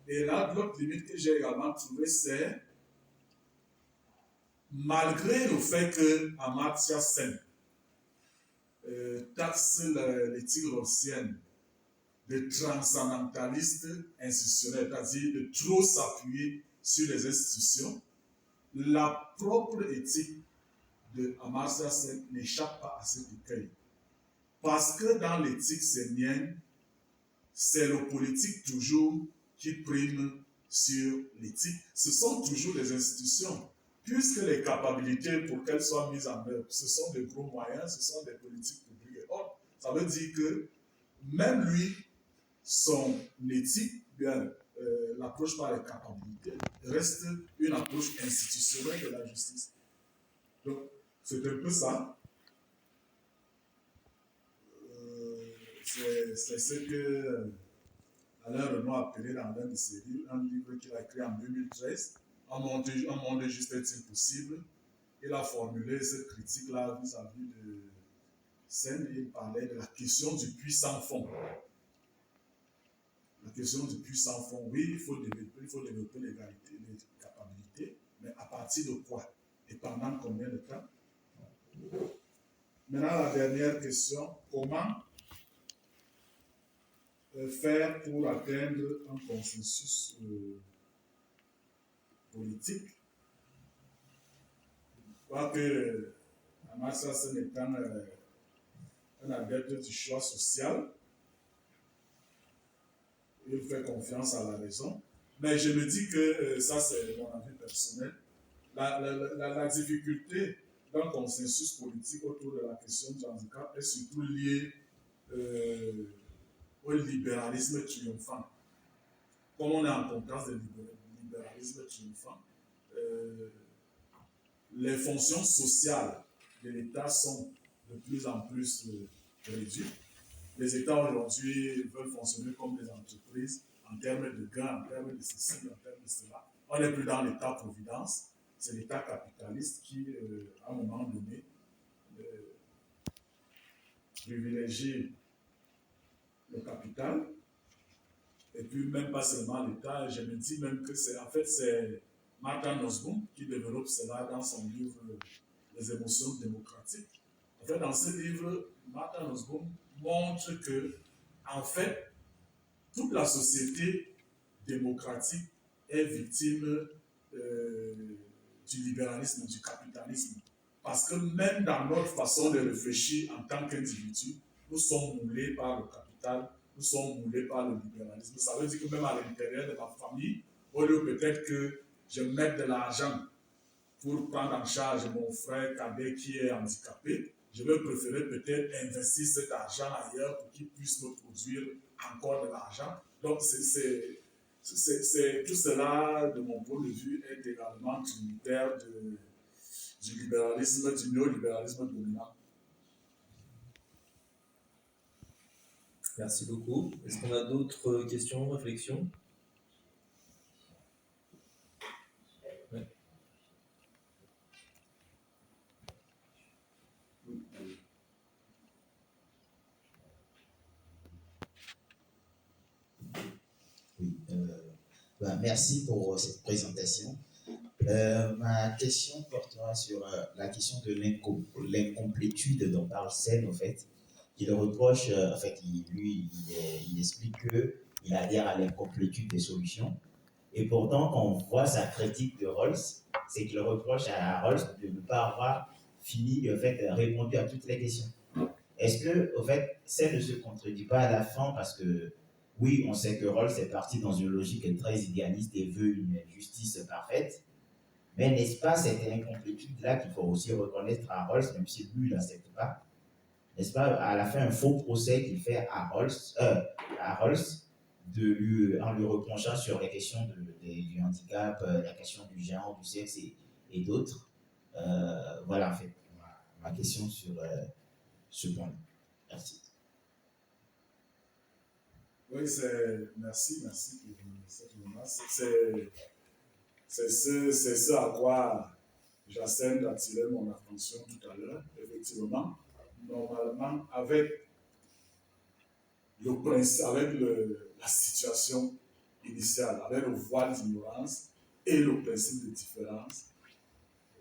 Et là, l'autre limite que j'ai également trouvée, c'est malgré le fait que Amartya Sen taxe l'éthique rossienne de transcendentaliste institutionnel, c'est-à-dire de trop s'appuyer sur les institutions, la propre éthique de Amartya Sen n'échappe pas à cet écueil. Parce que dans l'éthique sénienne, c'est le politique toujours qui prime sur l'éthique. Ce sont toujours les institutions. Puisque les capacités pour qu'elles soient mises en œuvre, ce sont des gros moyens, ce sont des politiques publiques et autres. Ça veut dire que même lui, son éthique, bien, l'approche par les capacités, reste une approche institutionnelle de la justice. Donc, c'est un peu ça. C'est ce que Alain Renaud a appelé dans l'un de ses livres, un livre qu'il a écrit en 2013, Un monde juste est-il possible. Il a formulé cette critique-là vis-à-vis de Sen. Il parlait de la question du puissant fond. La question du puissant fond, oui, il faut développer l'égalité, les capacités, mais à partir de quoi? Et pendant combien de temps? Maintenant, la dernière question, comment faire pour atteindre un consensus politique? Je crois que Amartya Sen étant un adepte du choix social, il fait confiance à la raison. Mais je me dis que ça, c'est mon avis personnel. La difficulté d'un consensus politique autour de la question du handicap est surtout liée au libéralisme triomphant. Comme on est en contexte de libéralisme triomphant, les fonctions sociales de l'État sont de plus en plus réduites. Les États aujourd'hui veulent fonctionner comme des entreprises en termes de gains, en termes de ceci, en termes de cela. On n'est plus dans l'État-providence, c'est l'État capitaliste qui, à un moment donné, privilégie le capital. Et puis, même pas seulement l'État, je me dis même que c'est Martha Nussbaum qui développe cela dans son livre Les émotions démocratiques. En fait, dans ce livre, Martha Nussbaum montre que, en fait, toute la société démocratique est victime du libéralisme, du capitalisme. Parce que même dans notre façon de réfléchir en tant qu'individu, nous sommes moulés par le capital, nous sommes moulés par le libéralisme. Ça veut dire que même à l'intérieur de ma famille, au lieu peut-être que je mette de l'argent pour prendre en charge mon frère cadet qui est handicapé, je vais préférer peut-être investir cet argent ailleurs pour qu'il puisse me produire encore de l'argent. Donc, tout cela, de mon point de vue, est également tributaire du libéralisme, du néolibéralisme dominant. Merci beaucoup. Est-ce qu'on a d'autres questions, réflexions? Ouais. Oui, merci pour cette présentation. Ma question portera sur la question de l'incomplétude dont parle Sen, en fait. Il reproche, il explique qu'il adhère à l'incomplétude des solutions. Et pourtant, quand on voit sa critique de Rawls, c'est qu'il reproche à Rawls de ne pas avoir fini, répondu à toutes les questions. Est-ce que, Sen ne se contredit pas à la fin parce que, oui, on sait que Rawls est parti dans une logique très idéaliste et veut une justice parfaite, mais n'est-ce pas cette incomplétude-là qu'il faut aussi reconnaître à Rawls, même si lui, il n'accepte pas? N'est-ce pas, à la fin, un faux procès qu'il fait à Rawls, en lui reprochant sur les questions du handicap, la question du genre, du sexe et d'autres. Voilà, en fait, ma question sur ce point-là. Merci. Oui, merci pour cette remarque. C'est ce à quoi j'essaie d'attirer mon attention tout à l'heure. Effectivement, normalement, avec la situation initial, avec le voile d'ignorance et le principe de différence,